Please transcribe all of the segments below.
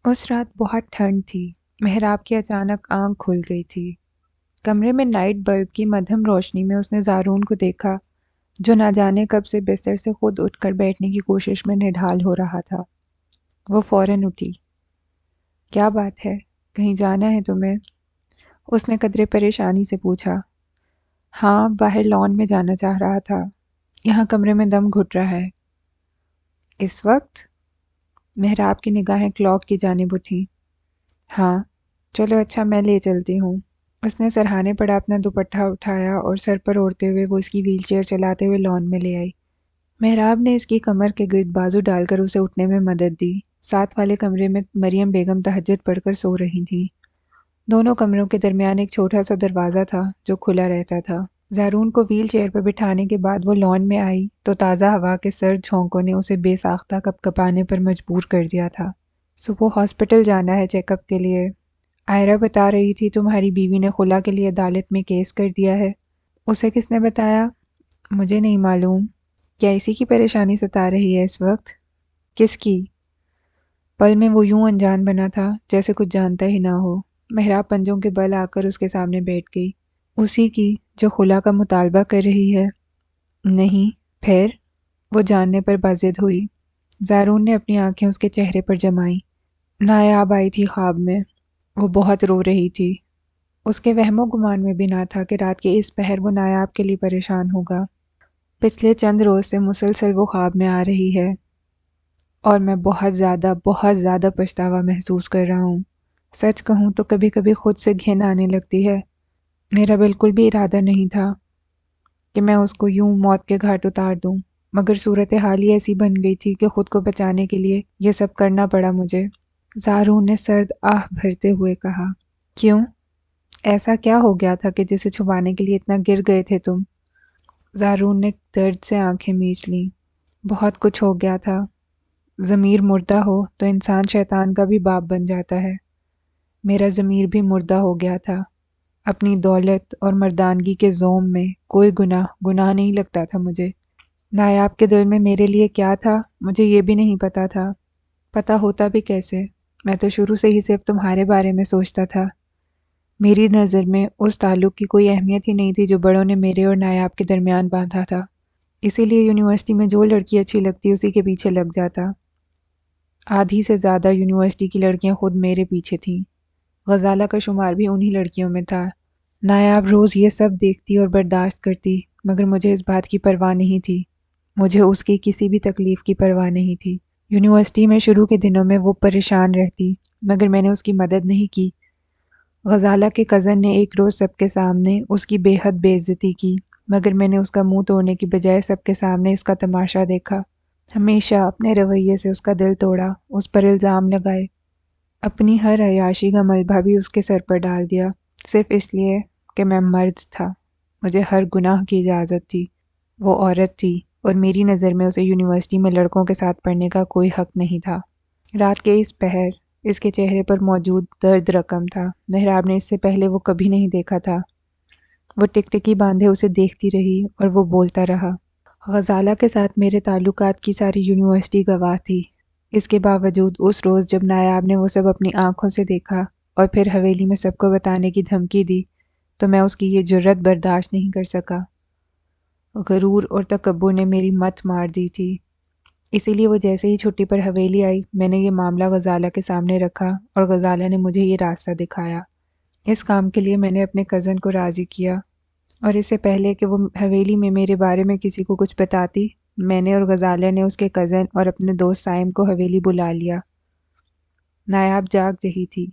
اس رات بہت ٹھنڈ تھی۔ محراب کی اچانک آنکھ کھل گئی تھی۔ کمرے میں نائٹ بلب کی مدھم روشنی میں اس نے زارون کو دیکھا جو نہ جانے کب سے بستر سے خود اٹھ کر بیٹھنے کی کوشش میں نڈھال ہو رہا تھا۔ وہ فوراً اٹھی۔ کیا بات ہے؟ کہیں جانا ہے تمہیں؟ اس نے قدرے پریشانی سے پوچھا۔ ہاں، باہر لان میں جانا چاہ رہا تھا۔ یہاں کمرے میں دم گھٹ رہا ہے۔ اس وقت؟ محراب کی نگاہیں کلاک کی جانب اٹھیں۔ ہاں، چلو اچھا میں لے چلتی ہوں۔ اس نے سرہانے پڑا اپنا دوپٹہ اٹھایا اور سر پر اوڑھتے ہوئے وہ اس کی ویل چیئر چلاتے ہوئے لان میں لے آئی۔ محراب نے اس کی کمر کے گرد بازو ڈال کر اسے اٹھنے میں مدد دی۔ ساتھ والے کمرے میں مریم بیگم تہجد پڑھ کر سو رہی تھیں۔ دونوں کمروں کے درمیان ایک چھوٹا سا دروازہ تھا جو کھلا رہتا تھا۔ زارون کو ویل چیئر پر بٹھانے کے بعد وہ لان میں آئی تو تازہ ہوا کے سرد جھونکوں نے اسے بے ساختہ کپ کپانے پر مجبور کر دیا تھا۔ صبح ہاسپٹل جانا ہے چیک اپ کے لیے۔ آئرہ بتا رہی تھی تمہاری بیوی نے خلا کے لیے عدالت میں کیس کر دیا ہے۔ اسے کس نے بتایا؟ مجھے نہیں معلوم۔ کیا اسی کی پریشانی ستا رہی ہے اس وقت؟ کس کی؟ پل میں وہ یوں انجان بنا تھا جیسے کچھ جانتا ہی نہ ہو۔ محراب پنجوں کے بل آ کر اس کے سامنے بیٹھ گئی۔ اسی کی جو خلا کا مطالبہ کر رہی ہے؟ نہیں، پھر؟ وہ جاننے پر بازد ہوئی۔ زارون نے اپنی آنکھیں اس کے چہرے پر جمائیں۔ نایاب آئی تھی خواب میں۔ وہ بہت رو رہی تھی۔ اس کے وہم و گمان میں بھی نہ تھا کہ رات کے اس پہر وہ نایاب کے لیے پریشان ہوگا۔ پچھلے چند روز سے مسلسل وہ خواب میں آ رہی ہے اور میں بہت زیادہ پچھتاوا محسوس کر رہا ہوں۔ سچ کہوں تو کبھی کبھی خود سے گھن آنے لگتی ہے۔ میرا بالکل بھی ارادہ نہیں تھا کہ میں اس کو یوں موت کے گھاٹ اتار دوں، مگر صورتحال ہی ایسی بن گئی تھی کہ خود کو بچانے کے لیے یہ سب کرنا پڑا مجھے۔ زارون نے سرد آہ بھرتے ہوئے کہا۔ کیوں؟ ایسا کیا ہو گیا تھا کہ جسے چھپانے کے لیے اتنا گر گئے تھے تم؟ زارون نے درد سے آنکھیں میچ لیں۔ بہت کچھ ہو گیا تھا۔ ضمیر مردہ ہو تو انسان شیطان کا بھی باپ بن جاتا ہے۔ میرا ضمیر بھی مردہ ہو گیا تھا۔ اپنی دولت اور مردانگی کے زوم میں کوئی گناہ نہیں لگتا تھا مجھے۔ نایاب کے دل میں میرے لیے کیا تھا مجھے یہ بھی نہیں پتا تھا۔ پتا ہوتا بھی کیسے؟ میں تو شروع سے ہی صرف تمہارے بارے میں سوچتا تھا۔ میری نظر میں اس تعلق کی کوئی اہمیت ہی نہیں تھی جو بڑوں نے میرے اور نایاب کے درمیان باندھا تھا۔ اسی لیے یونیورسٹی میں جو لڑکی اچھی لگتی اسی کے پیچھے لگ جاتا۔ آدھی سے زیادہ یونیورسٹی کی لڑکیاں خود میرے پیچھے تھیں۔ غزالہ کا شمار بھی انہی لڑکیوں میں تھا۔ نایاب روز یہ سب دیکھتی اور برداشت کرتی، مگر مجھے اس بات کی پرواہ نہیں تھی۔ مجھے اس کی کسی بھی تکلیف کی پرواہ نہیں تھی۔ یونیورسٹی میں شروع کے دنوں میں وہ پریشان رہتی، مگر میں نے اس کی مدد نہیں کی۔ غزالہ کے کزن نے ایک روز سب کے سامنے اس کی بے حد بے عزتی کی، مگر میں نے اس کا منہ توڑنے کی بجائے سب کے سامنے اس کا تماشا دیکھا۔ ہمیشہ اپنے رویے سے اس کا دل توڑا، اس پر الزام لگائے، اپنی ہر عیاشی کا ملبہ بھی اس کے سر پر ڈال دیا، صرف اس لیے کہ میں مرد تھا۔ مجھے ہر گناہ کی اجازت تھی۔ وہ عورت تھی اور میری نظر میں اسے یونیورسٹی میں لڑکوں کے ساتھ پڑھنے کا کوئی حق نہیں تھا۔ رات کے اس پہر اس کے چہرے پر موجود درد رقم تھا۔ محراب نے اس سے پہلے وہ کبھی نہیں دیکھا تھا۔ وہ ٹکٹکی باندھے اسے دیکھتی رہی اور وہ بولتا رہا۔ غزالہ کے ساتھ میرے تعلقات کی ساری یونیورسٹی گواہ تھی۔ اس کے باوجود اس روز جب نایاب نے وہ سب اپنی آنکھوں سے دیکھا اور پھر حویلی میں سب کو بتانے کی دھمکی دی تو میں اس کی یہ جرت برداشت نہیں کر سکا۔ غرور اور تکبر نے میری مت مار دی تھی۔ اسی لیے وہ جیسے ہی چھٹی پر حویلی آئی میں نے یہ معاملہ غزالہ کے سامنے رکھا اور غزالہ نے مجھے یہ راستہ دکھایا۔ اس کام کے لیے میں نے اپنے کزن کو راضی کیا، اور اس سے پہلے کہ وہ حویلی میں میرے بارے میں کسی کو کچھ بتاتی، میں نے اور غزالہ نے اس کے کزن اور اپنے دوست سائم کو حویلی بلا لیا۔ نایاب جاگ رہی تھی۔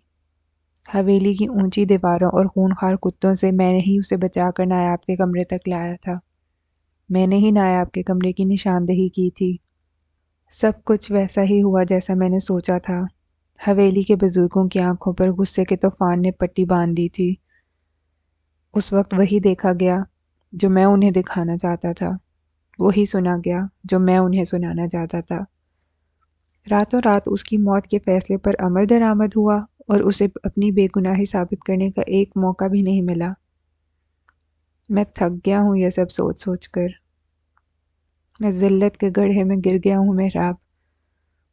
حویلی کی اونچی دیواروں اور خونخوار کتوں سے میں نے ہی اسے بچا کر نایاب کے کمرے تک لایا تھا۔ میں نے ہی نایاب کے کمرے کی نشاندہی کی تھی۔ سب کچھ ویسا ہی ہوا جیسا میں نے سوچا تھا۔ حویلی کے بزرگوں کی آنکھوں پر غصے کے طوفان نے پٹی باندھ دی تھی۔ اس وقت وہی دیکھا گیا جو میں انہیں دکھانا چاہتا تھا، وہی سنا گیا جو میں انہیں سنانا چاہتا تھا۔ راتوں رات اس کی موت کے فیصلے پر عمل درآمد ہوا اور اسے اپنی بے گناہی ثابت کرنے کا ایک موقع بھی نہیں ملا۔ میں تھک گیا ہوں یہ سب سوچ سوچ کر۔ میں ذلت کے گڑھے میں گر گیا ہوں محراب۔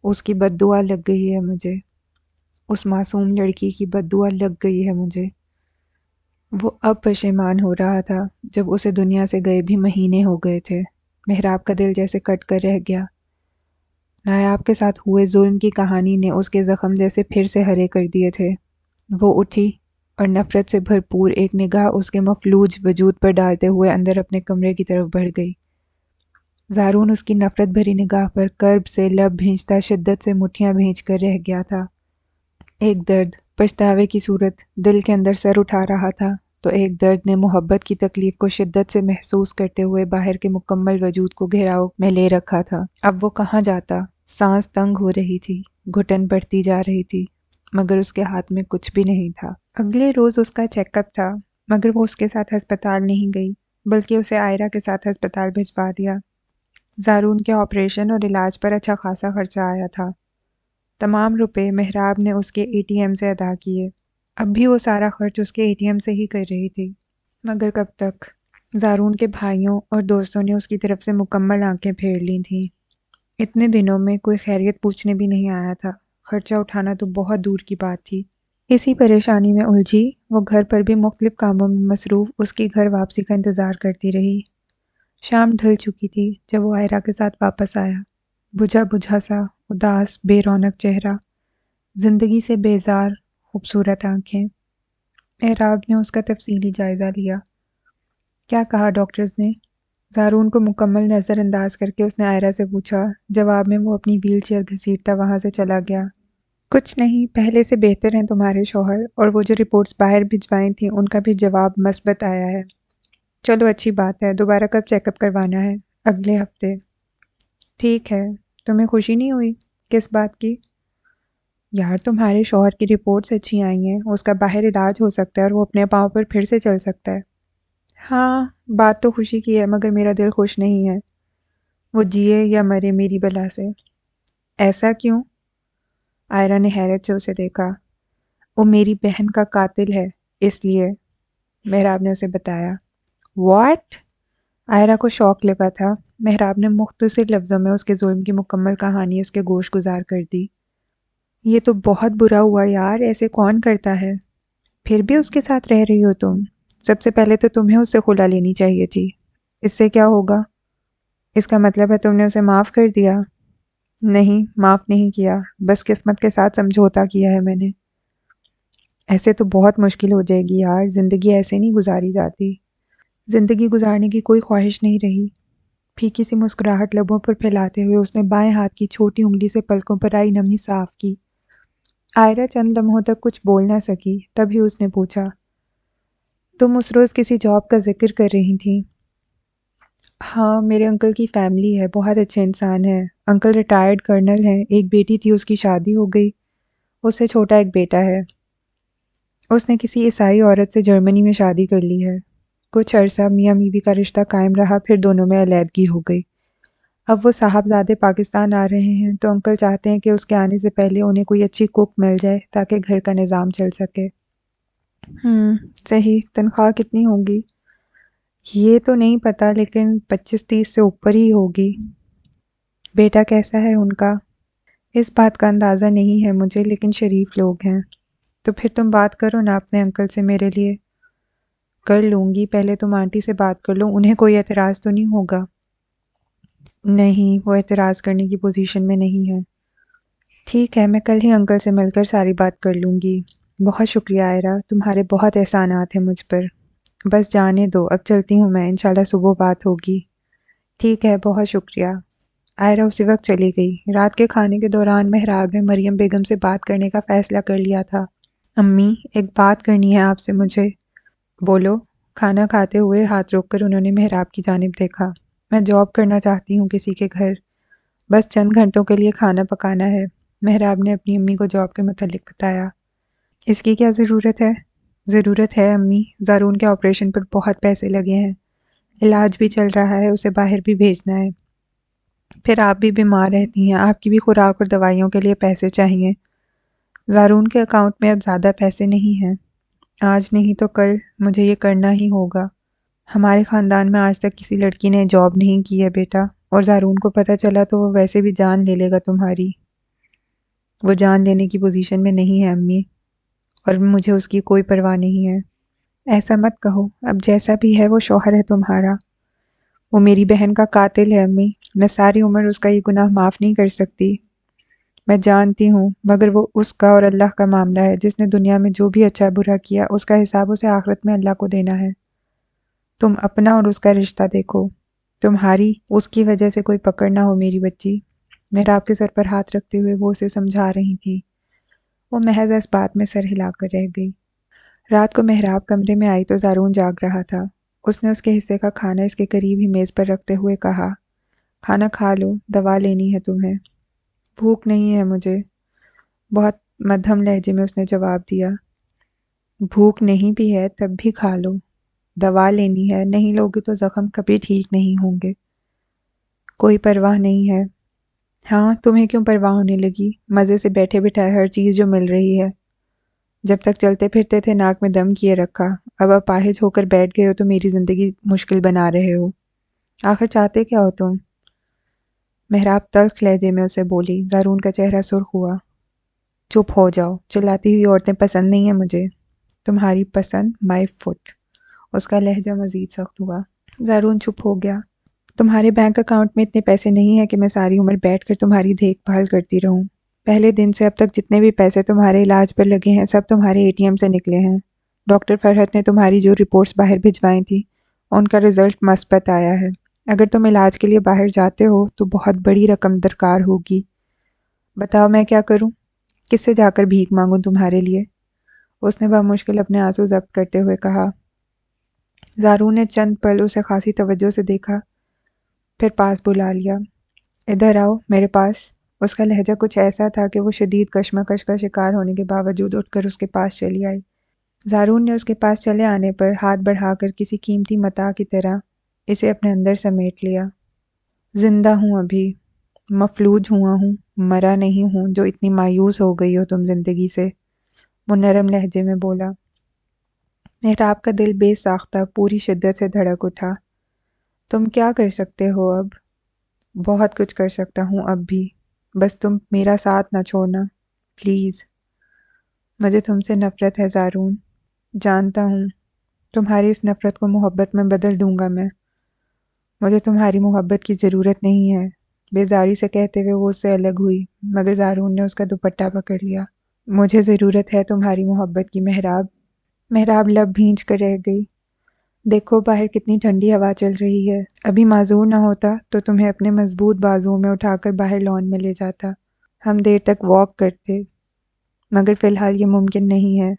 اس کی بد دعا لگ گئی ہے مجھے۔ اس معصوم لڑکی کی بددعا لگ گئی ہے مجھے۔ وہ اب پشیمان ہو رہا تھا جب اسے دنیا سے گئے بھی مہینے ہو گئے تھے۔ محراب کا دل جیسے کٹ کر رہ گیا۔ نایاب کے ساتھ ہوئے ظلم کی کہانی نے اس کے زخم جیسے پھر سے ہرے کر دیے تھے۔ وہ اٹھی اور نفرت سے بھرپور ایک نگاہ اس کے مفلوج وجود پر ڈالتے ہوئے اندر اپنے کمرے کی طرف بڑھ گئی۔ زارون اس کی نفرت بھری نگاہ پر کرب سے لب بھینچتا شدت سے مٹھیاں بھینچ کر رہ گیا تھا۔ ایک درد پچھتاوے کی صورت دل کے اندر سر اٹھا رہا تھا تو ایک درد نے محبت کی تکلیف کو شدت سے محسوس کرتے ہوئے باہر کے مکمل وجود کو گھیراؤ میں لے رکھا تھا۔ اب وہ کہاں جاتا؟ سانس تنگ ہو رہی تھی، گھٹن بڑھتی جا رہی تھی، مگر اس کے ہاتھ میں کچھ بھی نہیں تھا۔ اگلے روز اس کا چیک اپ تھا، مگر وہ اس کے ساتھ ہسپتال نہیں گئی بلکہ اسے آئرہ کے ساتھ ہسپتال بھجوا دیا۔ زارون کے آپریشن اور علاج پر اچھا خاصا خرچہ آیا تھا۔ تمام روپے محراب نے اس کے اے ٹی ایم سے ادا کیے۔ اب بھی وہ سارا خرچ اس کے اے ٹی ایم سے ہی کر رہی تھی، مگر کب تک؟ زارون کے بھائیوں اور دوستوں نے اس کی طرف سے مکمل آنکھیں پھیر لی تھیں۔ اتنے دنوں میں کوئی خیریت پوچھنے بھی نہیں آیا تھا، خرچہ اٹھانا تو بہت دور کی بات تھی۔ اسی پریشانی میں الجھی وہ گھر پر بھی مختلف کاموں میں مصروف اس کی گھر واپسی کا انتظار کرتی رہی۔ شام ڈھل چکی تھی جب وہ آئرہ کے ساتھ واپس آیا، بجھا بجھا سا، اداس بے رونق چہرہ، زندگی سے بیزار خوبصورت آنکھیں۔ محراب نے اس کا تفصیلی جائزہ لیا۔ کیا کہا ڈاکٹرز نے؟ زارون کو مکمل نظر انداز کر کے اس نے آئرہ سے پوچھا۔ جواب میں وہ اپنی ویل چیئر گھسیٹتا وہاں سے چلا گیا۔ کچھ نہیں، پہلے سے بہتر ہیں تمہارے شوہر، اور وہ جو رپورٹس باہر بھجوائی تھیں ان کا بھی جواب مثبت آیا ہے۔ چلو اچھی بات ہے۔ دوبارہ کب چیک اپ کروانا ہے؟ اگلے ہفتے۔ ٹھیک ہے۔ تمہیں خوشی نہیں ہوئی؟ کس بات کی؟ یار تمہارے شوہر کی رپورٹس اچھی آئی ہیں، اس کا باہر علاج ہو سکتا ہے اور وہ اپنے پاؤں پر پھر سے چل سکتا ہے۔ ہاں بات تو خوشی کی ہے، مگر میرا دل خوش نہیں ہے۔ وہ جیے یا مرے میری بلا سے۔ ایسا کیوں؟ آئرہ نے حیرت سے اسے دیکھا۔ وہ میری بہن کا قاتل ہے، اس لیے، محراب نے اسے بتایا۔ واٹ؟ آئرہ کو شوق لگا تھا۔ محراب نے مختصر لفظوں میں اس کے ظلم کی مکمل کہانی اس کے گوش گزار کر دی۔ یہ تو بہت برا ہوا یار، ایسے کون کرتا ہے؟ پھر بھی اس کے ساتھ رہ رہی ہو تم؟ سب سے پہلے تو تمہیں اس سے خلا لینی چاہیے تھی۔ اس سے کیا ہوگا؟ اس کا مطلب ہے تم نے اسے معاف کر دیا؟ نہیں، معاف نہیں کیا، بس قسمت کے ساتھ سمجھوتا کیا ہے میں نے۔ ایسے تو بہت مشکل ہو جائے گی یار، زندگی ایسے نہیں گزاری جاتی۔ زندگی گزارنے کی کوئی خواہش نہیں رہی۔ پھیکی سی مسکراہٹ لبوں پر پھیلاتے ہوئے اس نے بائیں ہاتھ کی چھوٹی انگلی سے پلکوں پر آئی نمی صاف کی۔ آئرہ چند لمحوں تک کچھ بول نہ سکی، تبھی اس نے پوچھا، تم اس روز کسی جاب کا ذکر کر رہی تھیں؟ ہاں، میرے انکل کی فیملی ہے، بہت اچھے انسان ہیں۔ انکل ریٹائرڈ کرنل ہیں، ایک بیٹی تھی، اس کی شادی ہو گئی، اس سے چھوٹا ایک بیٹا ہے۔ اس نے کسی عیسائی عورت سے جرمنی میں شادی کر لی ہے۔ کچھ عرصہ میاں بیوی کا رشتہ قائم رہا، پھر دونوں میں علیحدگی ہو گئی۔ اب وہ صاحبزادے پاکستان آ رہے ہیں تو انکل چاہتے ہیں کہ اس کے آنے سے پہلے انہیں کوئی اچھی کوک مل جائے تاکہ گھر کا نظام چل سکے۔ صحیح۔ تنخواہ کتنی ہوگی؟ یہ تو نہیں پتہ، لیکن 25-30 سے اوپر ہی ہوگی۔ بیٹا کیسا ہے ان کا؟ اس بات کا اندازہ نہیں ہے مجھے، لیکن شریف لوگ ہیں۔ تو پھر تم بات کرو نا اپنے انکل سے میرے لیے۔ کر لوں گی، پہلے تم آنٹی سے بات کر لو، انہیں کوئی اعتراض تو نہیں ہوگا؟ نہیں، وہ اعتراض کرنے کی پوزیشن میں نہیں ہے۔ ٹھیک ہے، میں کل ہی انکل سے مل کر ساری بات کر لوں گی۔ بہت شکریہ آئرہ، تمہارے بہت احسانات ہیں مجھ پر۔ بس جانے دو، اب چلتی ہوں میں، انشاءاللہ صبح بات ہوگی۔ ٹھیک ہے، بہت شکریہ۔ آئرہ اسی وقت چلی گئی۔ رات کے کھانے کے دوران محراب نے مریم بیگم سے بات کرنے کا فیصلہ کر لیا تھا۔ امی، ایک بات کرنی ہے آپ سے مجھے۔ بولو۔ کھانا کھاتے ہوئے ہاتھ روک کر انہوں نے محراب کی جانب دیکھا۔ میں جاب کرنا چاہتی ہوں کسی کے گھر، بس چند گھنٹوں کے لیے کھانا پکانا ہے۔ محراب نے اپنی امی کو جاب کے متعلق بتایا۔ اس کی کیا ضرورت ہے؟ ضرورت ہے امی، زارون کے آپریشن پر بہت پیسے لگے ہیں، علاج بھی چل رہا ہے، اسے باہر بھی بھیجنا ہے، پھر آپ بھی بیمار رہتی ہیں، آپ کی بھی خوراک اور دوائیوں کے لیے پیسے چاہیے۔ زارون کے اکاؤنٹ میں اب زیادہ پیسے نہیں ہیں، آج نہیں تو کل مجھے یہ کرنا ہی ہوگا۔ ہمارے خاندان میں آج تک کسی لڑکی نے جاب نہیں کی ہے بیٹا، اور زارون کو پتہ چلا تو وہ ویسے بھی جان لے لے گا تمہاری۔ وہ جان لینے کی پوزیشن میں نہیں ہے امی، اور مجھے اس کی کوئی پرواہ نہیں ہے۔ ایسا مت کہو، اب جیسا بھی ہے وہ شوہر ہے تمہارا۔ وہ میری بہن کا قاتل ہے امی، میں ساری عمر اس کا یہ گناہ معاف نہیں کر سکتی۔ میں جانتی ہوں، مگر وہ اس کا اور اللہ کا معاملہ ہے۔ جس نے دنیا میں جو بھی اچھا برا کیا اس کا حساب اسے آخرت میں اللہ کو دینا ہے۔ تم اپنا اور اس کا رشتہ دیکھو، تمہاری اس کی وجہ سے کوئی پکڑ نہ ہو میری بچی۔ محراب کے سر پر ہاتھ رکھتے ہوئے وہ اسے سمجھا رہی تھی۔ وہ محض اس بات میں سر ہلا کر رہ گئی۔ رات کو محراب کمرے میں آئی تو زارون جاگ رہا تھا۔ اس نے اس کے حصے کا کھانا اس کے قریب ہی میز پر رکھتے ہوئے کہا، کھانا کھا لو، دوا لینی ہے تمہیں۔ بھوک نہیں ہے مجھے، بہت مدھم لہجے میں اس نے جواب دیا۔ بھوک نہیں بھی ہے تب بھی کھا لو، دوا لینی ہے، نہیں لوگے تو زخم کبھی ٹھیک نہیں ہوں گے۔ کوئی پرواہ نہیں ہے۔ ہاں، تمہیں کیوں پرواہ ہونے لگی؟ مزے سے بیٹھے بٹھائے ہر چیز جو مل رہی ہے۔ جب تک چلتے پھرتے تھے ناک میں دم کیے رکھا، اب اپاہج ہو کر بیٹھ گئے ہو تو میری زندگی مشکل بنا رہے ہو۔ آخر چاہتے کیا ہو تم؟ محراب تلخ لہجے میں اسے بولی۔ زارون کا چہرہ سرخ ہوا۔ چپ ہو جاؤ، چلاتی ہوئی عورتیں پسند نہیں ہیں مجھے۔ تمہاری پسند مائی فٹ۔ اس کا لہجہ مزید سخت ہوا۔ زارون چپ ہو گیا۔ تمہارے بینک اکاؤنٹ میں اتنے پیسے نہیں ہیں کہ میں ساری عمر بیٹھ کر تمہاری دیکھ بھال کرتی رہوں۔ پہلے دن سے اب تک جتنے بھی پیسے تمہارے علاج پر لگے ہیں سب تمہارے اے ٹی ایم سے نکلے ہیں۔ ڈاکٹر فرحت نے تمہاری جو رپورٹس باہر بھجوائی تھیں ان کا رزلٹ مثبت آیا ہے۔ اگر تم علاج کے لیے باہر جاتے ہو تو بہت بڑی رقم درکار ہوگی۔ بتاؤ میں کیا کروں؟ کس سے جا کر بھیک مانگوں تمہارے لیے؟ اس نے بمشکل اپنے آنسو ضبط کرتے ہوئے کہا۔ زارون نے چند پل اسے خاصی توجہ سے دیکھا، پھر پاس بلا لیا۔ ادھر آؤ میرے پاس۔ اس کا لہجہ کچھ ایسا تھا کہ وہ شدید کشمکش کا شکار ہونے کے باوجود اٹھ کر اس کے پاس چلی آئی۔ زارون نے اس کے پاس چلے آنے پر ہاتھ بڑھا کر کسی قیمتی متاع کی طرح اسے اپنے اندر سمیٹ لیا۔ زندہ ہوں ابھی، مفلوج ہوا ہوں، مرا نہیں ہوں جو اتنی مایوس ہو گئی ہو تم زندگی سے، وہ نرم لہجے میں بولا۔ محراب کا دل بے ساختہ پوری شدت سے دھڑک اٹھا۔ تم کیا کر سکتے ہو اب؟ بہت کچھ کر سکتا ہوں اب بھی، بس تم میرا ساتھ نہ چھوڑنا پلیز۔ مجھے تم سے نفرت ہے زارون، جانتا ہوں۔ تمہاری اس نفرت کو محبت میں بدل دوں گا میں۔ مجھے تمہاری محبت کی ضرورت نہیں ہے، بیزاری سے کہتے ہوئے وہ اس سے الگ ہوئی، مگر زارون نے اس کا دوپٹہ پکڑ لیا۔ مجھے ضرورت ہے تمہاری محبت کی محراب۔ محراب لب بھینچ کر رہ گئی۔ دیکھو باہر کتنی ٹھنڈی ہوا چل رہی ہے، ابھی معذور نہ ہوتا تو تمہیں اپنے مضبوط بازوؤں میں اٹھا کر باہر لان میں لے جاتا، ہم دیر تک واک کرتے، مگر فی الحال یہ ممکن نہیں ہے۔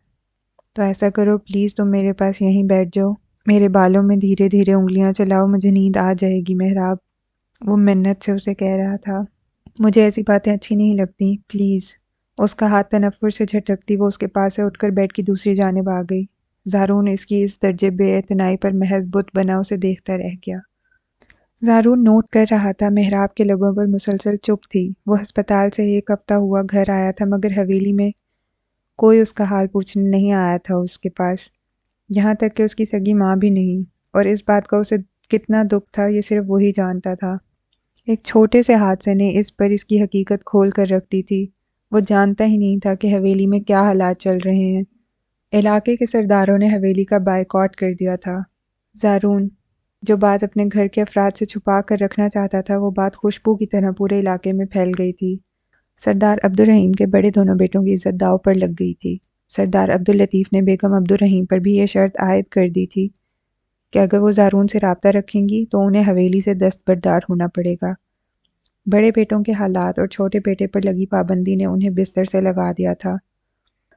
تو ایسا کرو پلیز، تم میرے پاس یہیں بیٹھ جاؤ، میرے بالوں میں دھیرے دھیرے انگلیاں چلاؤ، مجھے نیند آ جائے گی محراب۔ وہ منت سے اسے کہہ رہا تھا۔ مجھے ایسی باتیں اچھی نہیں لگتی، پلیز۔ اس کا ہاتھ تنفر سے جھٹکتی وہ اس کے پاس سے اٹھ کر بیڈ کی دوسری جانب آ گئی۔ زارون اس کی اس درجے بے اعتنائی پر محض بت بنا اسے دیکھتا رہ گیا۔ زارون نوٹ کر رہا تھا محراب کے لبوں پر مسلسل چپ تھی۔ وہ ہسپتال سے ایک ہفتہ ہوا گھر آیا تھا مگر حویلی میں کوئی اس کا حال پوچھنے نہیں آیا تھا اس کے پاس، یہاں تک کہ اس کی سگی ماں بھی نہیں، اور اس بات کا اسے کتنا دکھ تھا یہ صرف وہی جانتا تھا۔ ایک چھوٹے سے حادثے نے اس پر اس کی حقیقت کھول کر رکھ دی تھی۔ وہ جانتا ہی نہیں تھا کہ حویلی میں کیا حالات چل رہے ہیں۔ علاقے کے سرداروں نے حویلی کا بائیکاٹ کر دیا تھا۔ زارون جو بات اپنے گھر کے افراد سے چھپا کر رکھنا چاہتا تھا وہ بات خوشبو کی طرح پورے علاقے میں پھیل گئی تھی۔ سردار عبدالرحیم کے بڑے دونوں بیٹوں کی عزت داؤ پر لگ گئی تھی۔ سردار عبداللطیف نے بیگم عبدالرحیم پر بھی یہ شرط عائد کر دی تھی کہ اگر وہ زارون سے رابطہ رکھیں گی تو انہیں حویلی سے دستبردار ہونا پڑے گا۔ بڑے بیٹوں کے حالات اور چھوٹے بیٹے پر لگی پابندی نے انہیں بستر سے لگا دیا تھا۔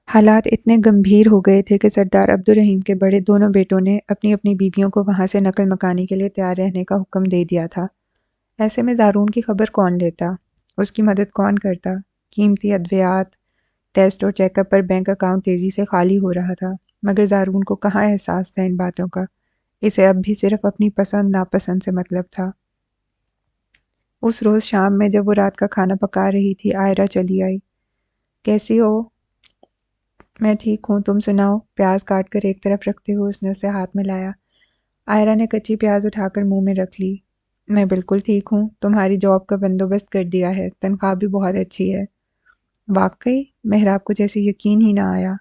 حالات اتنے گمبھیر ہو گئے تھے کہ سردار عبدالرحیم کے بڑے دونوں بیٹوں نے اپنی اپنی بیویوں کو وہاں سے نقل مکانی کے لیے تیار رہنے کا حکم دے دیا تھا۔ ایسے میں زارون کی خبر کون لیتا؟ اس کی مدد کون کرتا؟ قیمتی ادویات، ٹیسٹ اور چیک اپ پر بینک اکاؤنٹ تیزی سے خالی ہو رہا تھا، مگر زارون کو کہاں احساس تھا ان باتوں کا؟ اسے اب بھی صرف اپنی پسند ناپسند سے مطلب تھا۔ اس روز شام میں جب وہ رات کا کھانا پکا رہی تھی، عائرہ چلی آئی۔ کیسی ہو؟ میں ٹھیک ہوں، تم سناؤ؟ پیاز کاٹ کر ایک طرف رکھتے ہوئے اس نے اسے ہاتھ میں لایا۔ عائرہ نے کچی پیاز اٹھا کر منہ میں رکھ لی۔ میں بالکل ٹھیک ہوں، تمہاری جاب کا بندوبست کر دیا ہے، تنخواہ بھی بہت اچھی ہے۔ واقعی؟ محراب کو جیسے یقین ہی نہ آیا۔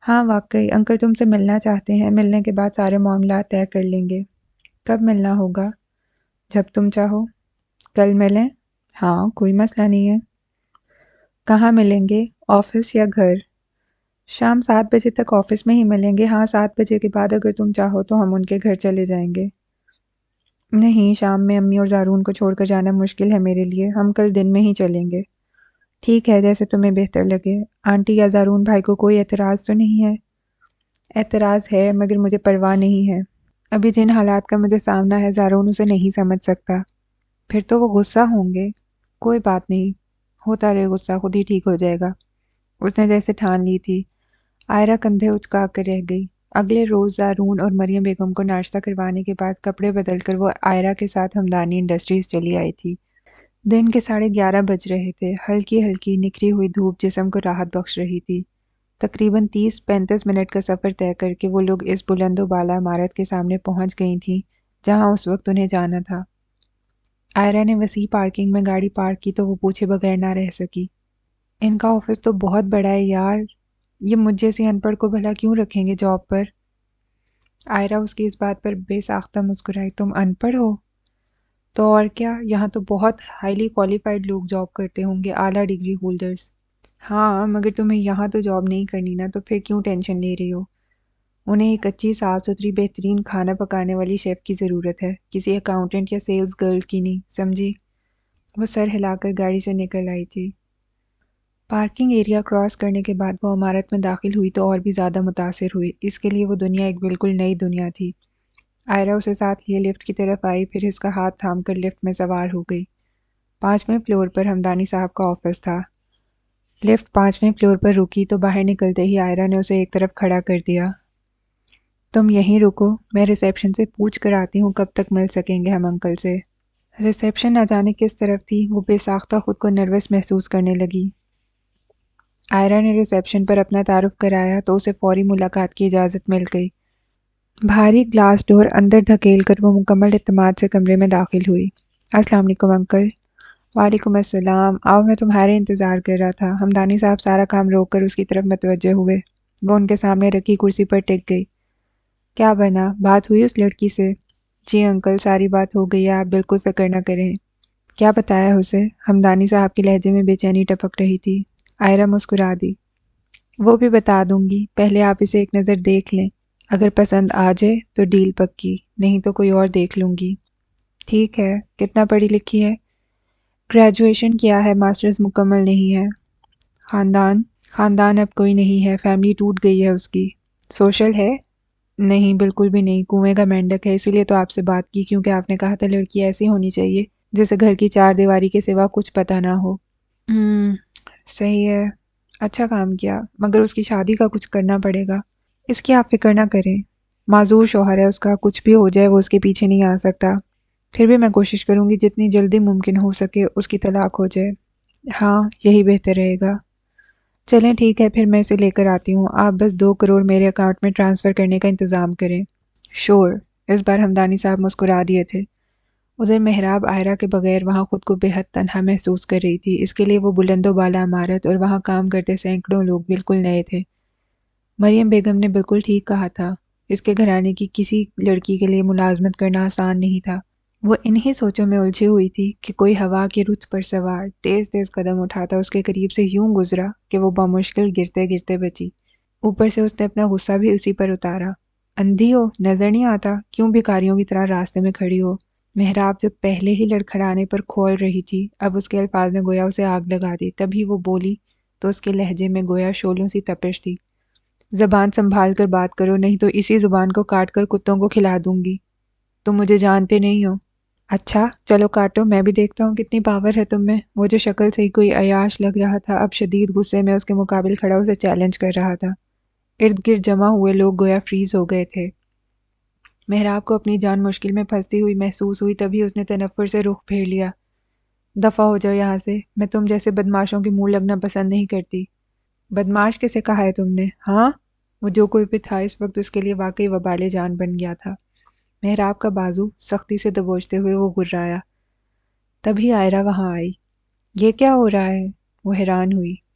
ہاں واقعی، انکل تم سے ملنا چاہتے ہیں، ملنے کے بعد سارے معاملات طے کر لیں گے۔ کب ملنا ہوگا؟ جب تم چاہو۔ کل ملیں؟ ہاں کوئی مسئلہ نہیں ہے۔ کہاں ملیں گے؟ آفس یا گھر؟ شام 7 بجے تک آفس میں ہی ملیں گے۔ ہاں 7 بجے کے بعد اگر تم چاہو تو ہم ان کے گھر چلے جائیں گے۔ نہیں، شام میں امی اور زارون کو چھوڑ کر جانا مشکل ہے میرے لیے، ہم کل دن میں ہی چلیں گے۔ ٹھیک ہے، جیسے تمہیں بہتر لگے۔ آنٹی یا زارون بھائی کو کوئی اعتراض تو نہیں ہے؟ اعتراض ہے مگر مجھے پرواہ نہیں ہے۔ ابھی جن حالات کا مجھے سامنا ہے زارون اسے نہیں سمجھ سکتا۔ پھر تو وہ غصہ ہوں گے۔ کوئی بات نہیں، ہوتا رہے غصہ، خود ہی ٹھیک ہو جائے گا۔ اس نے جیسے ٹھان لی تھی۔ آئرہ کندھے اچکا کر رہ گئی۔ اگلے روز زارون اور مریم بیگم کو ناشتہ کروانے کے بعد کپڑے بدل کر وہ آئرہ کے ساتھ ہمدانی انڈسٹریز چلی آئی تھی۔ دن کے 11:30 بج رہے تھے۔ ہلکی ہلکی نکھری ہوئی دھوپ جسم کو راحت بخش رہی تھی۔ تقریباً 30-35 منٹ کا سفر طے کر کے وہ لوگ اس بلند و بالا عمارت کے سامنے پہنچ گئی تھیں جہاں اس وقت انہیں جانا تھا۔ آئرہ نے وسیع پارکنگ میں گاڑی پارک کی تو وہ پوچھے بغیر نہ رہ سکی۔ ان کا آفس تو بہت بڑا ہے یار، یہ مجھ جیسی ان پڑھ کو بھلا کیوں رکھیں گے جاب پر؟ آئرہ اس کی اس بات پر بے ساختہ مسکرائی۔ تم ان پڑھ ہو؟ تو اور کیا، یہاں تو بہت ہائیلی کوالیفائڈ لوگ جاب کرتے ہوں گے، اعلیٰ ڈگری ہولڈرز۔ ہاں مگر تمہیں یہاں تو جاب نہیں کرنی نا، تو پھر کیوں ٹینشن لے رہی ہو؟ انہیں ایک اچھی صاف ستھری بہترین کھانا پکانے والی شیف کی ضرورت ہے، کسی اکاؤنٹنٹ یا سیلز گرل کی نہیں، سمجھی؟ وہ سر ہلا کر گاڑی سے نکل آئی تھی۔ پارکنگ ایریا کراس کرنے کے بعد وہ عمارت میں داخل ہوئی تو اور بھی زیادہ متاثر ہوئی۔ اس کے لیے وہ دنیا ایک بالکل نئی دنیا تھی۔ آئرہ اسے ساتھ لیے لفٹ کی طرف آئی، پھر اس کا ہاتھ تھام کر لفٹ میں سوار ہو گئی۔ 5ویں فلور پر ہمدانی صاحب کا آفس تھا۔ لفٹ 5ویں فلور پر رکی تو باہر نکلتے ہی آئرہ نے اسے ایک طرف کھڑا کر دیا۔ تم یہیں رکو، میں ریسیپشن سے پوچھ کر آتی ہوں کب تک مل سکیں گے ہم انکل سے۔ ریسیپشن نہ جانے کس طرف تھی، وہ بے ساختہ خود کو نروس محسوس کرنے لگی۔ آئرہ نے ریسیپشن پر اپنا تعارف کرایا تو اسے فوری ملاقات کی اجازت مل گئی۔ بھاری گلاس ڈور اندر دھکیل کر وہ مکمل اعتماد سے کمرے میں داخل ہوئی۔ السلام علیکم انکل۔ وعلیکم السلام، آؤ میں تمہارے انتظار کر رہا تھا۔ ہمدانی صاحب سارا کام روک کر اس کی طرف متوجہ ہوئے۔ وہ ان کے سامنے رکھی کرسی پر ٹک گئی۔ کیا بنا، بات ہوئی اس لڑکی سے؟ جی انکل، ساری بات ہو گئی ہے، آپ بالکل فکر نہ کریں۔ کیا بتایا اسے؟ ہمدانی صاحب کے لہجے میں بے چینی ٹپک رہی تھی۔ آئرہ مسکرا دی۔ وہ بھی بتا دوں گی، پہلے آپ اسے ایک نظر دیکھ لیں، اگر پسند آ جائے تو ڈیل پکی، نہیں تو کوئی اور دیکھ لوں گی۔ ٹھیک ہے، کتنا پڑھی لکھی ہے؟ گریجویشن کیا ہے، ماسٹرز مکمل نہیں ہے۔ خاندان اب کوئی نہیں ہے، فیملی ٹوٹ گئی ہے اس کی۔ سوشل ہے؟ نہیں بالکل بھی نہیں، کنویں کا مینڈک ہے، اسی لیے تو آپ سے بات کی، کیونکہ آپ نے کہا تھا لڑکی ایسی ہونی چاہیے جسے گھر کی چار دیواری کے سوا کچھ پتہ نہ ہو۔ صحیح ہے، اچھا کام کیا، مگر اس کی شادی کا کچھ کرنا پڑے گا۔ اس کی آپ فکر نہ کریں، معذور شوہر ہے اس کا، کچھ بھی ہو جائے وہ اس کے پیچھے نہیں آ سکتا۔ پھر بھی میں کوشش کروں گی جتنی جلدی ممکن ہو سکے اس کی طلاق ہو جائے۔ ہاں یہی بہتر رہے گا۔ چلیں ٹھیک ہے، پھر میں اسے لے کر آتی ہوں، آپ بس 2 کروڑ میرے اکاؤنٹ میں ٹرانسفر کرنے کا انتظام کریں۔ شور۔ اس بار ہمدانی صاحب مسکرا دیے تھے۔ ادھر محراب آئرہ کے بغیر وہاں خود کو بے حد تنہا محسوس کر رہی تھی، اس کے لیے وہ بلند و بالا عمارت اور وہاں کام کرتے سینکڑوں لوگ بالکل نئے تھے۔ مریم بیگم نے بالکل ٹھیک کہا تھا، اس کے گھرانے کی کسی لڑکی کے لیے ملازمت کرنا آسان نہیں تھا۔ وہ انہی سوچوں میں الجھی ہوئی تھی کہ کوئی ہوا کی رچ پر سوار تیز تیز قدم اٹھاتا اس کے قریب سے یوں گزرا کہ وہ بمشکل گرتے گرتے بچی۔ اوپر سے اس نے اپنا غصہ بھی اسی پر اتارا۔ اندھی ہو، نظر نہیں آتا، کیوں بھکاریوں کی طرح راستے میں کھڑی ہو؟ محراب جو پہلے ہی لڑکھڑانے پر کھول رہی تھی، اب اس کے الفاظ نے گویا اسے آگ لگا دی۔ تبھی وہ بولی تو اس کے لہجے میں گویا شعلوں سی تپش تھی۔ زبان سنبھال کر بات کرو، نہیں تو اسی زبان کو کاٹ کر کتوں کو کھلا دوں گی۔ تم مجھے جانتے نہیں ہو۔ اچھا چلو کاٹو، میں بھی دیکھتا ہوں کتنی پاور ہے تم میں۔ وہ جو شکل سے ہی کوئی عیاش لگ رہا تھا اب شدید غصے میں اس کے مقابل کھڑا اسے چیلنج کر رہا تھا۔ ارد گرد جمع ہوئے لوگ گویا فریز ہو گئے تھے۔ محراب کو اپنی جان مشکل میں پھنستی ہوئی محسوس ہوئی، تبھی اس نے تنفر سے رخ پھیر لیا۔ دفع ہو جاؤ یہاں سے، میں تم جیسے بدماشوں کے منہ لگنا پسند نہیں کرتی۔ بدماش کسے کہا ہے تم نے؟ ہاں؟ وہ جو کوئی بھی تھا اس وقت اس کے لیے واقعی وبال جان بن گیا تھا۔ محراب کا بازو سختی سے دبوچتے ہوئے وہ گرایا۔ تبھی آئرہ وہاں آئی۔ یہ کیا ہو رہا ہے؟ وہ حیران ہوئی۔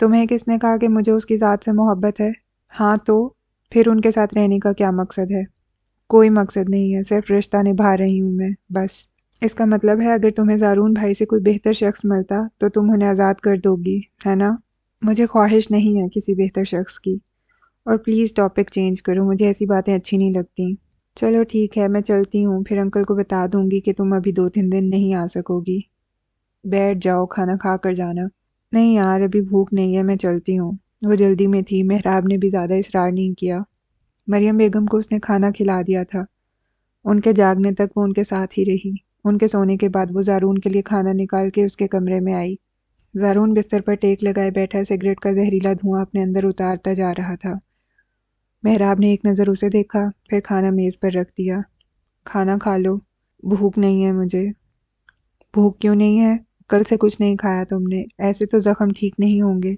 تمہیں کس نے کہا کہ مجھے اس کی ذات سے محبت ہے؟ ہاں تو پھر ان کے ساتھ رہنے کا کیا مقصد ہے؟ کوئی مقصد نہیں ہے، صرف رشتہ نبھا رہی ہوں میں بس۔ اس کا مطلب ہے اگر تمہیں زارون بھائی سے کوئی بہتر شخص ملتا تو تم انہیں آزاد کر دو گی، ہے نا؟ مجھے خواہش نہیں ہے کسی بہتر شخص کی، اور پلیز ٹاپک چینج کرو، مجھے ایسی باتیں اچھی نہیں لگتی۔ چلو ٹھیک ہے، میں چلتی ہوں، پھر انکل کو بتا دوں گی کہ تم ابھی 2-3 دن نہیں آ سکو گی۔ بیٹھ جاؤ، کھانا کھا کر جانا۔ نہیں یار، ابھی بھوک نہیں ہے، میں چلتی ہوں۔ وہ جلدی میں تھی، مہراب نے بھی زیادہ اصرار نہیں کیا۔ مریم بیگم کو اس نے کھانا کھلا دیا تھا۔ ان کے جاگنے تک وہ ان کے ساتھ ہی رہی۔ ان کے سونے کے بعد وہ زارون کے لیے کھانا نکال کے اس کے کمرے میں آئی۔ زارون بستر پر ٹیک لگائے بیٹھا سگریٹ کا زہریلا دھواں اپنے اندر اتارتا جا رہا تھا۔ مہراب نے ایک نظر اسے دیکھا، پھر کھانا میز پر رکھ دیا۔ کھانا کھا لو۔ بھوک نہیں ہے مجھے۔ بھوک کیوں نہیں ہے؟ کل سے کچھ نہیں کھایا تم نے، ایسے تو زخم ٹھیک نہیں ہوں گے۔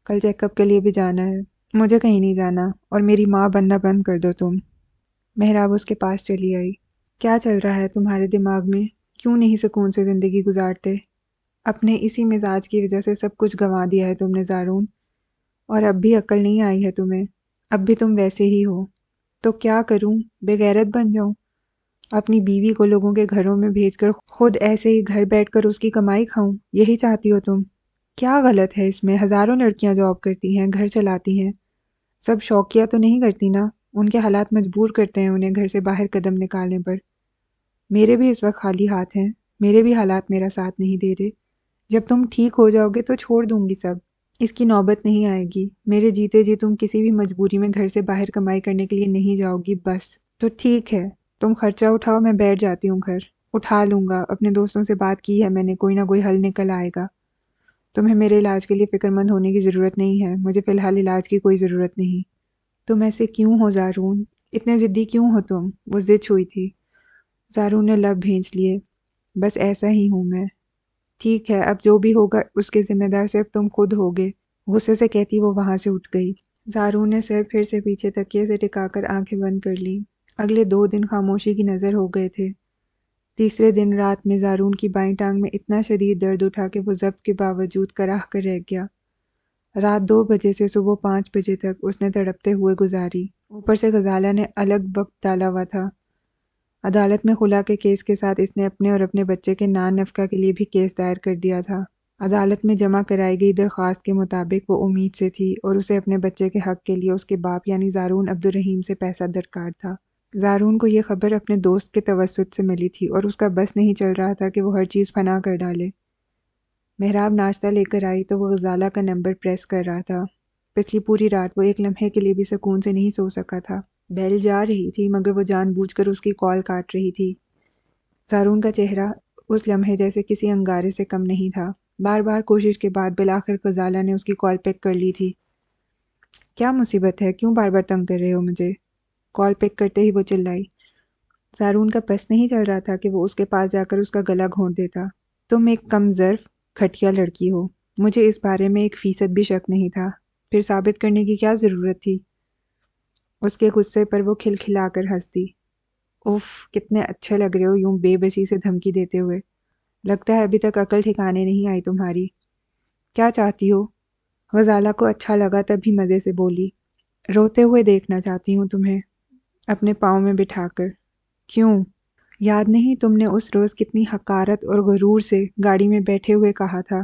کل چیک اپ کے لیے بھی جانا ہے۔ مجھے کہیں نہیں جانا، اور میری ماں بننا بند کر دو تم۔ مہراب اس کے پاس چلی آئی۔ کیا چل رہا ہے تمہارے دماغ میں؟ کیوں نہیں سکون سے زندگی گزارتے؟ اپنے اسی مزاج کی وجہ سے سب کچھ گنوا دیا ہے تم نے زارون، اور اب بھی عقل نہیں آئی ہے تمہیں؟ اب بھی تم ویسے ہی ہو۔ تو کیا کروں؟ بے غیرت بن جاؤں؟ اپنی بیوی کو لوگوں کے گھروں میں بھیج کر خود ایسے ہی گھر بیٹھ کر اس کی کمائی کھاؤں؟ یہی چاہتی ہو تم؟ کیا غلط ہے اس میں؟ ہزاروں لڑکیاں جاب کرتی ہیں، گھر چلاتی ہیں، سب شوقیہ تو نہیں کرتی نا؟ ان کے حالات مجبور کرتے ہیں انہیں گھر سے باہر قدم نکالنے پر۔ میرے بھی اس وقت خالی ہاتھ ہیں، میرے بھی حالات میرا ساتھ نہیں دے رہے۔ جب تم ٹھیک ہو جاؤ گے تو چھوڑ دوں گی سب، اس کی نوبت نہیں آئے گی۔ میرے جیتے جی تم کسی بھی مجبوری میں گھر سے باہر کمائی کرنے کے لیے نہیں جاؤ گی بس۔ تو ٹھیک ہے، تم خرچہ اٹھاؤ، میں بیٹھ جاتی ہوں گھر۔ اٹھا لوں گا، اپنے دوستوں سے بات کی ہے میں نے، کوئی نہ کوئی حل نکل آئے گا۔ تمہیں میرے علاج کے لیے فکر مند ہونے کی ضرورت نہیں ہے، مجھے فی الحال علاج کی کوئی ضرورت نہیں۔ تم ایسے کیوں ہو زارون؟ اتنے ضدی کیوں ہو تم؟ وہ ضد چھوئی تھی۔ زارون نے لب بھینچ لیے۔ بس ایسا ہی ہوں میں۔ ٹھیک ہے، اب جو بھی ہوگا اس کے ذمہ دار صرف تم خود ہوگے، غصے سے کہتی وہ وہاں سے اٹھ گئی۔ زارون نے سر پھر سے پیچھے تکیے سے ٹکا کر آنکھیں بند کر لیں۔ اگلے 2 دن خاموشی کی نظر ہو گئے تھے۔ تیسرے دن رات میں زارون کی بائیں ٹانگ میں اتنا شدید درد اٹھا کہ وہ ضبط کے باوجود کراہ کر رہ گیا۔ رات 2 بجے سے صبح 5 بجے تک اس نے تڑپتے ہوئے گزاری۔ اوپر سے غزالہ نے الگ وقت ڈالا ہوا تھا۔ عدالت میں خلا کے کیس کے ساتھ اس نے اپنے اور اپنے بچے کے نان نفقہ کے لیے بھی کیس دائر کر دیا تھا۔ عدالت میں جمع کرائی گئی درخواست کے مطابق وہ امید سے تھی، اور اسے اپنے بچے کے حق کے لیے اس کے باپ یعنی زارون عبدالرحیم سے پیسہ درکار تھا۔ زارون کو یہ خبر اپنے دوست کے توسط سے ملی تھی، اور اس کا بس نہیں چل رہا تھا کہ وہ ہر چیز فنا کر ڈالے۔ مہراب ناشتہ لے کر آئی تو وہ غزالہ کا نمبر پریس کر رہا تھا۔ پچھلی پوری رات وہ ایک لمحے کے لیے بھی سکون سے نہیں سو سکا تھا۔ بیل جا رہی تھی مگر وہ جان بوجھ کر اس کی کال کاٹ رہی تھی۔ زارون کا چہرہ اس لمحے جیسے کسی انگارے سے کم نہیں تھا۔ بار بار کوشش کے بعد بالآخر غزالہ نے اس کی کال پک کر لی تھی۔ کیا مصیبت ہے؟ کیوں بار بار تنگ کر رہے ہو مجھے؟ کال پک کرتے ہی وہ چلائی۔ زارون کا بس نہیں چل رہا تھا کہ وہ اس کے پاس جا کر اس کا گلا گھونٹ دیتا۔ تم ایک کم ظرف گھٹیا لڑکی ہو، مجھے اس بارے میں 1% بھی شک نہیں تھا، پھر ثابت کرنے کی کیا ضرورت تھی؟ اس کے غصے پر وہ کھلکھلا کر ہنس دی۔ اف، کتنے اچھے لگ رہے ہو یوں بے بسی سے دھمکی دیتے ہوئے۔ لگتا ہے ابھی تک عقل ٹھکانے نہیں آئی تمہاری۔ کیا چاہتی ہو؟ غزالہ کو اچھا لگا تب ہی مزے سے بولی۔ روتے ہوئے دیکھنا چاہتی ہوں تمہیں، اپنے پاؤں میں بٹھا کر۔ کیوں؟ یاد نہیں تم نے اس روز کتنی حقارت اور غرور سے گاڑی میں بیٹھے ہوئے کہا تھا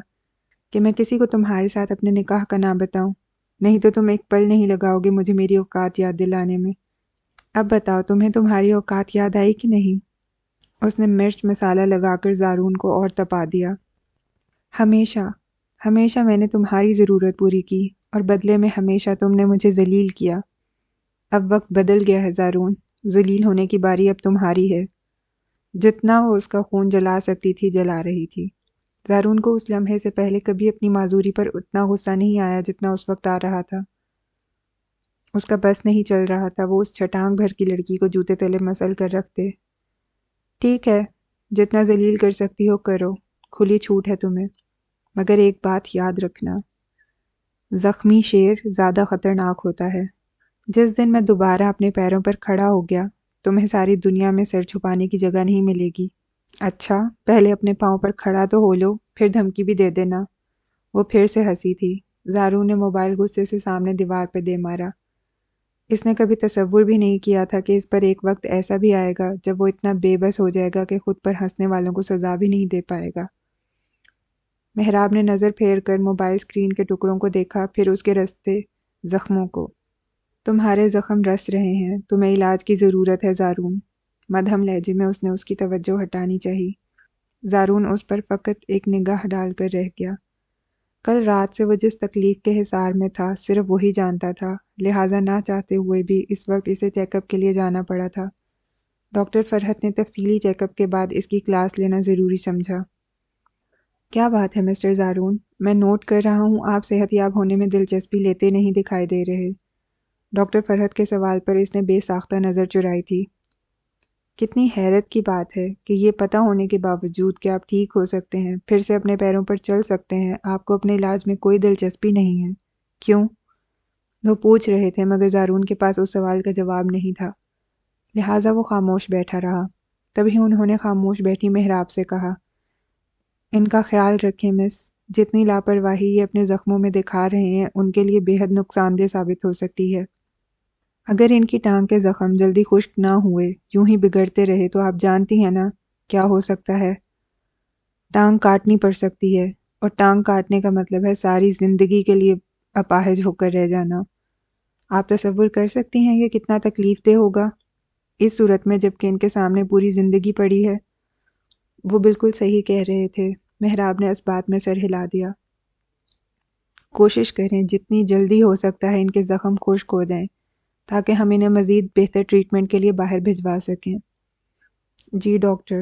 کہ میں کسی کو تمہارے ساتھ اپنے نکاح کا نام بتاؤں، نہیں تو تم ایک پل نہیں لگاؤ گے مجھے میری اوقات یاد دلانے میں۔ اب بتاؤ تمہیں تمہاری اوقات یاد آئی کہ نہیں؟ اس نے مرچ مسالہ لگا کر زارون کو اور تپا دیا۔ ہمیشہ ہمیشہ میں نے تمہاری ضرورت پوری کی، اور بدلے میں ہمیشہ تم نے مجھے ذلیل کیا۔ اب وقت بدل گیا ہے زارون، ذلیل ہونے کی باری اب تمہاری ہے۔ جتنا وہ اس کا خون جلا سکتی تھی جلا رہی تھی۔ زارون کو اس لمحے سے پہلے کبھی اپنی معذوری پر اتنا غصہ نہیں آیا جتنا اس وقت آ رہا تھا۔ اس کا بس نہیں چل رہا تھا وہ اس چھٹانگ بھر کی لڑکی کو جوتے تلے مسل کر رکھتے۔ ٹھیک ہے، جتنا ذلیل کر سکتی ہو کرو، کھلی چھوٹ ہے تمہیں، مگر ایک بات یاد رکھنا، زخمی شیر زیادہ خطرناک ہوتا ہے۔ جس دن میں دوبارہ اپنے پیروں پر کھڑا ہو گیا، تمہیں ساری دنیا میں سر چھپانے کی جگہ نہیں ملے گی۔ اچھا، پہلے اپنے پاؤں پر کھڑا تو ہو لو، پھر دھمکی بھی دے دینا۔ وہ پھر سے ہنسی تھی۔ زارون نے موبائل غصے سے سامنے دیوار پہ دے مارا۔ اس نے کبھی تصور بھی نہیں کیا تھا کہ اس پر ایک وقت ایسا بھی آئے گا جب وہ اتنا بے بس ہو جائے گا کہ خود پر ہنسنے والوں کو سزا بھی نہیں دے پائے گا۔ محراب نے نظر پھیر کر موبائل اسکرین کے ٹکڑوں کو دیکھا، پھر اس کے رستے زخموں کو۔ تمہارے زخم رس رہے ہیں، تمہیں علاج کی ضرورت ہے زارون۔ مدھم لہجے میں اس نے اس کی توجہ ہٹانی چاہی۔ زارون اس پر فقط ایک نگاہ ڈال کر رہ گیا۔ کل رات سے وہ جس تکلیف کے حصار میں تھا صرف وہی جانتا تھا، لہٰذا نہ چاہتے ہوئے بھی اس وقت اسے چیک اپ کے لیے جانا پڑا تھا۔ ڈاکٹر فرحت نے تفصیلی چیک اپ کے بعد اس کی کلاس لینا ضروری سمجھا۔ کیا بات ہے مسٹر زارون، میں نوٹ کر رہا ہوں آپ صحت یاب ہونے میں دلچسپی لیتے نہیں دکھائی دے رہے۔ ڈاکٹر فرحت کے سوال پر اس نے بے ساختہ نظر چرائی تھی۔ کتنی حیرت کی بات ہے کہ یہ پتہ ہونے کے باوجود کہ آپ ٹھیک ہو سکتے ہیں، پھر سے اپنے پیروں پر چل سکتے ہیں، آپ کو اپنے علاج میں کوئی دلچسپی نہیں ہے۔ کیوں؟ وہ پوچھ رہے تھے مگر زارون کے پاس اس سوال کا جواب نہیں تھا، لہٰذا وہ خاموش بیٹھا رہا۔ تبھی انہوں نے خاموش بیٹھی محراب سے کہا، ان کا خیال رکھیں مس، جتنی لاپرواہی یہ اپنے زخموں میں دکھا رہے ہیں ان کے لیے بے حد نقصان دہ ثابت ہو سکتی ہے۔ اگر ان کی ٹانگ کے زخم جلدی خشک نہ ہوئے، یوں ہی بگڑتے رہے تو آپ جانتی ہیں نا کیا ہو سکتا ہے؟ ٹانگ کاٹنی پڑ سکتی ہے، اور ٹانگ کاٹنے کا مطلب ہے ساری زندگی کے لیے اپاہج ہو کر رہ جانا۔ آپ تصور کر سکتی ہیں یہ کتنا تکلیف دہ ہوگا، اس صورت میں جب کہ ان کے سامنے پوری زندگی پڑی ہے۔ وہ بالکل صحیح کہہ رہے تھے، محراب نے اس بات میں سر ہلا دیا۔ کوشش کریں جتنی جلدی ہو سکتا ہے ان کے زخم خشک ہو جائیں تاکہ ہم انہیں مزید بہتر ٹریٹمنٹ کے لیے باہر بھجوا سکیں۔ جی ڈاکٹر،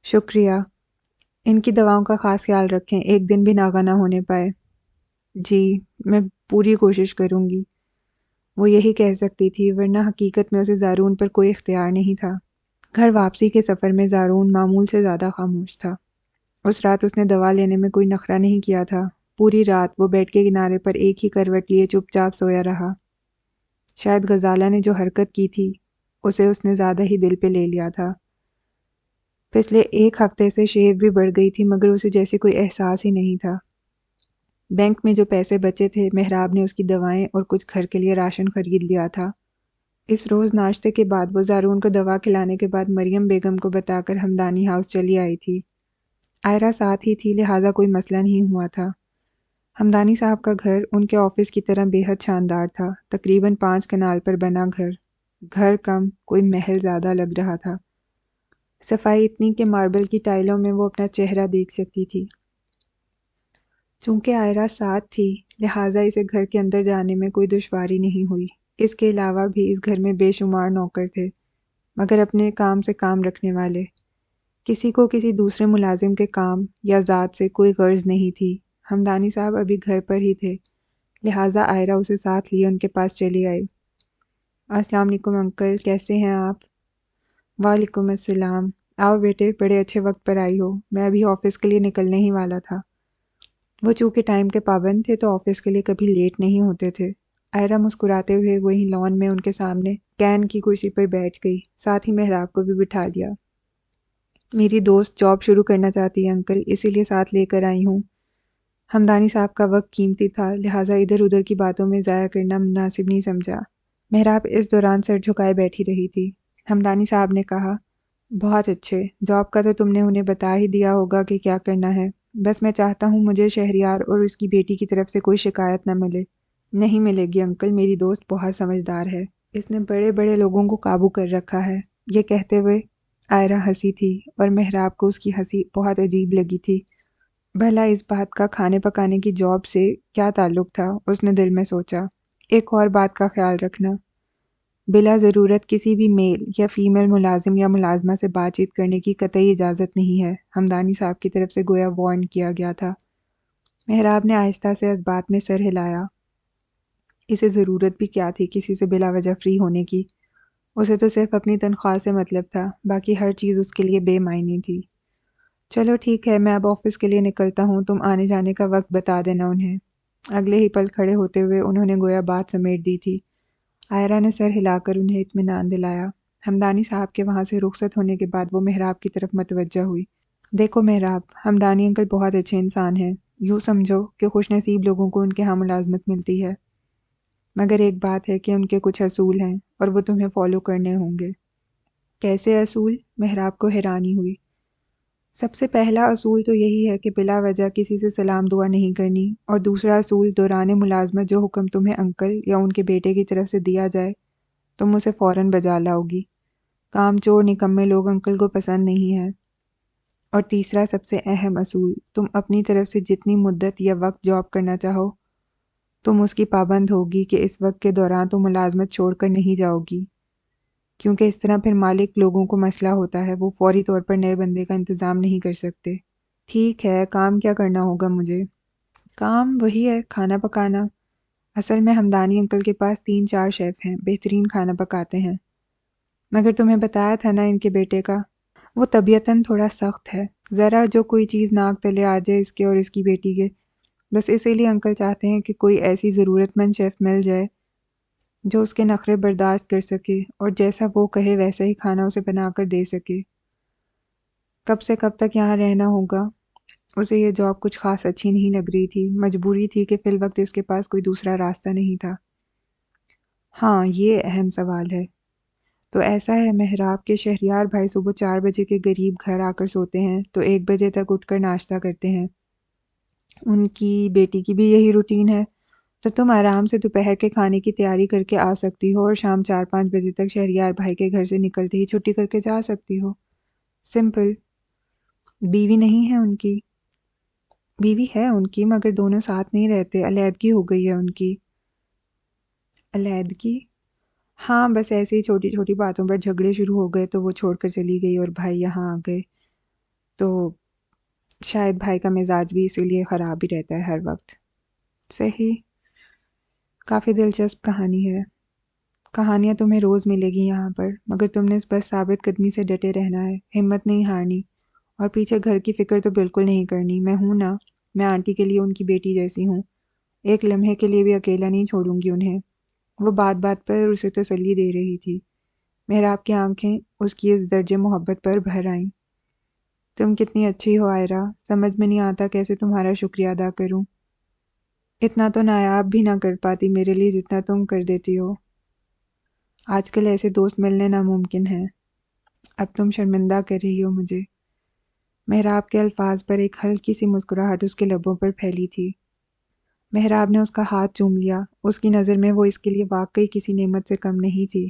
شکریہ۔ ان کی دواؤں کا خاص خیال رکھیں، ایک دن بھی ناغہ نہ ہونے پائے۔ جی، میں پوری کوشش کروں گی۔ وہ یہی کہہ سکتی تھی، ورنہ حقیقت میں اسے زارون پر کوئی اختیار نہیں تھا۔ گھر واپسی کے سفر میں زارون معمول سے زیادہ خاموش تھا۔ اس رات اس نے دوا لینے میں کوئی نخرہ نہیں کیا تھا۔ پوری رات وہ بیڈ کے کنارے پر ایک ہی کروٹ لیے چپ چاپ سویا رہا۔ شاید غزالہ نے جو حرکت کی تھی اسے اس نے زیادہ ہی دل پہ لے لیا تھا۔ پچھلے ایک ہفتے سے شیو بھی بڑھ گئی تھی مگر اسے جیسے کوئی احساس ہی نہیں تھا۔ بینک میں جو پیسے بچے تھے محراب نے اس کی دوائیں اور کچھ گھر کے لیے راشن خرید لیا تھا۔ اس روز ناشتے کے بعد وہ زارون کو دوا کھلانے کے بعد مریم بیگم کو بتا کر ہمدانی ہاؤس چلی آئی تھی۔ آئرہ ساتھ ہی تھی لہٰذا کوئی مسئلہ نہیں ہوا تھا۔ ہمدانی صاحب کا گھر ان کے آفس کی طرح بے حد شاندار تھا، تقریباً 5 کنال پر بنا گھر کم کوئی محل زیادہ لگ رہا تھا۔ صفائی اتنی کہ ماربل کی ٹائلوں میں وہ اپنا چہرہ دیکھ سکتی تھی۔ چونکہ آئرہ ساتھ تھی لہٰذا اسے گھر کے اندر جانے میں کوئی دشواری نہیں ہوئی۔ اس کے علاوہ بھی اس گھر میں بے شمار نوکر تھے مگر اپنے کام سے کام رکھنے والے۔ کسی کو کسی دوسرے ملازم کے کام یا ذات سے کوئی غرض نہیں تھی۔ ہمدانی صاحب ابھی گھر پر ہی تھے لہٰذا آئرہ اسے ساتھ لیے ان کے پاس چلی آئی۔ السلام علیکم انکل، کیسے ہیں آپ؟ وعلیکم السلام، آؤ بیٹے، بڑے اچھے وقت پر آئی ہو، میں ابھی آفس کے لیے نکلنے ہی والا تھا۔ وہ چونکہ ٹائم کے پابند تھے تو آفس کے لیے کبھی لیٹ نہیں ہوتے تھے۔ آئرہ مسکراتے ہوئے وہیں لان میں ان کے سامنے کین کی کرسی پر بیٹھ گئی، ساتھ ہی محراب کو بھی بٹھا دیا۔ میری دوست جاب شروع کرنا چاہتی ہے انکل، اسی لیے ساتھ لے کر آئی ہوں۔ ہمدانی صاحب کا وقت قیمتی تھا لہٰذا ادھر ادھر کی باتوں میں ضائع کرنا مناسب نہیں سمجھا۔ محراب اس دوران سر جھکائے بیٹھی رہی تھی۔ ہمدانی صاحب نے کہا، بہت اچھے، جاب کا تو تم نے انہیں بتا ہی دیا ہوگا کہ کیا کرنا ہے، بس میں چاہتا ہوں مجھے شہریار اور اس کی بیٹی کی طرف سے کوئی شکایت نہ ملے۔ نہیں ملے گی انکل، میری دوست بہت سمجھدار ہے، اس نے بڑے بڑے لوگوں کو قابو کر رکھا ہے۔ یہ کہتے ہوئے آئرہ ہنسی تھی اور محراب کو اس کی ہنسی بہت عجیب لگی تھی۔ بھلا اس بات کا کھانے پکانے کی جاب سے کیا تعلق تھا، اس نے دل میں سوچا۔ ایک اور بات کا خیال رکھنا، بلا ضرورت کسی بھی میل یا فیمیل ملازم یا ملازمہ سے بات چیت کرنے کی قطعی اجازت نہیں ہے، ہمدانی صاحب کی طرف سے گویا وارن کیا گیا تھا۔ محراب نے آہستہ سے اس بات میں سر ہلایا۔ اسے ضرورت بھی کیا تھی کسی سے بلا وجہ فری ہونے کی، اسے تو صرف اپنی تنخواہ سے مطلب تھا، باقی ہر چیز اس کے لیے بے معنی تھی۔ چلو ٹھیک ہے، میں اب آفس کے لیے نکلتا ہوں، تم آنے جانے کا وقت بتا دینا انہیں۔ اگلے ہی پل کھڑے ہوتے ہوئے انہوں نے گویا بات سمیٹ دی تھی۔ آئرہ نے سر ہلا کر انہیں اطمینان دلایا۔ ہمدانی صاحب کے وہاں سے رخصت ہونے کے بعد وہ محراب کی طرف متوجہ ہوئی۔ دیکھو محراب، ہمدانی انکل بہت اچھے انسان ہیں، یوں سمجھو کہ خوش نصیب لوگوں کو ان کے ہاں ملازمت ملتی ہے، مگر ایک بات ہے کہ ان کے کچھ اصول ہیں اور وہ تمہیں فالو کرنے ہوں گے۔ کیسے اصول؟ محراب کو حیرانی ہوئی۔ سب سے پہلا اصول تو یہی ہے کہ بلا وجہ کسی سے سلام دعا نہیں کرنی، اور دوسرا اصول دوران ملازمت جو حکم تمہیں انکل یا ان کے بیٹے کی طرف سے دیا جائے تم اسے فوراً بجا لاؤ گی۔ کام چور نکمے لوگ انکل کو پسند نہیں ہیں۔ اور تیسرا سب سے اہم اصول، تم اپنی طرف سے جتنی مدت یا وقت جاب کرنا چاہو تم اس کی پابند ہوگی کہ اس وقت کے دوران تم ملازمت چھوڑ کر نہیں جاؤ گی، کیونکہ اس طرح پھر مالک لوگوں کو مسئلہ ہوتا ہے، وہ فوری طور پر نئے بندے کا انتظام نہیں کر سکتے۔ ٹھیک ہے، کام کیا کرنا ہوگا مجھے؟ کام وہی ہے، کھانا پکانا۔ اصل میں ہمدانی انکل کے پاس 3-4 شیف ہیں، بہترین کھانا پکاتے ہیں، مگر تمہیں بتایا تھا نا ان کے بیٹے کا، وہ طبیعتاً تھوڑا سخت ہے، ذرا جو کوئی چیز ناک تلے آ جائے اس کے اور اس کی بیٹی کے، بس اسی لیے انکل چاہتے ہیں کہ کوئی ایسی ضرورت مند شیف مل جائے جو اس کے نخرے برداشت کر سکے اور جیسا وہ کہے ویسا ہی کھانا اسے بنا کر دے سکے۔ کب سے کب تک یہاں رہنا ہوگا؟ اسے یہ جاب کچھ خاص اچھی نہیں لگ رہی تھی، مجبوری تھی کہ فی الوقت اس کے پاس کوئی دوسرا راستہ نہیں تھا۔ ہاں، یہ اہم سوال ہے۔ تو ایسا ہے محراب کے شہریار بھائی صبح 4 بجے کے قریب گھر آ کر سوتے ہیں تو 1 بجے تک اٹھ کر ناشتہ کرتے ہیں۔ ان کی بیٹی کی بھی یہی روٹین ہے، تو تم آرام سے دوپہر کے کھانے کی تیاری کر کے آ سکتی ہو اور شام 4-5 بجے تک شہریار بھائی کے گھر سے نکلتے ہی چھٹی کر کے جا سکتی ہو۔ سمپل۔ بیوی نہیں ہے ان کی؟ بیوی ہے ان کی، مگر دونوں ساتھ نہیں رہتے، علیحدگی ہو گئی ہے ان کی۔ علیحدگی؟ ہاں، بس ایسے ہی چھوٹی چھوٹی باتوں پر جھگڑے شروع ہو گئے تو وہ چھوڑ کر چلی گئی اور بھائی یہاں آ گئے، تو شاید بھائی کا مزاج بھی اسی لیے خراب ہی رہتا ہے ہر وقت۔ صحیح۔ کافی دلچسپ کہانی ہے۔ کہانیاں تمہیں روز ملے گی یہاں پر، مگر تم نے بس ثابت قدمی سے ڈٹے رہنا ہے، ہمت نہیں ہارنی، اور پیچھے گھر کی فکر تو بالکل نہیں کرنی۔ میں ہوں نا، میں آنٹی کے لیے ان کی بیٹی جیسی ہوں، ایک لمحے کے لیے بھی اکیلا نہیں چھوڑوں گی انہیں۔ وہ بات بات پر اسے تسلی دے رہی تھی۔ محراب کی آنکھیں اس کی اس درجے محبت پر بھر آئیں۔ تم کتنی اچھی ہو آئرہ، سمجھ میں نہیں آتا کیسے تمہارا شکریہ ادا کروں۔ اتنا تو نایاب بھی نہ کر پاتی میرے لیے جتنا تم کر دیتی ہو۔ آج کل ایسے دوست ملنے ناممکن ہیں۔ اب تم شرمندہ کر رہی ہو مجھے۔ محراب کے الفاظ پر ایک ہلکی سی مسکراہٹ اس کے لبوں پر پھیلی تھی۔ محراب نے اس کا ہاتھ چوم لیا، اس کی نظر میں وہ اس کے لیے واقعی کسی نعمت سے کم نہیں تھی۔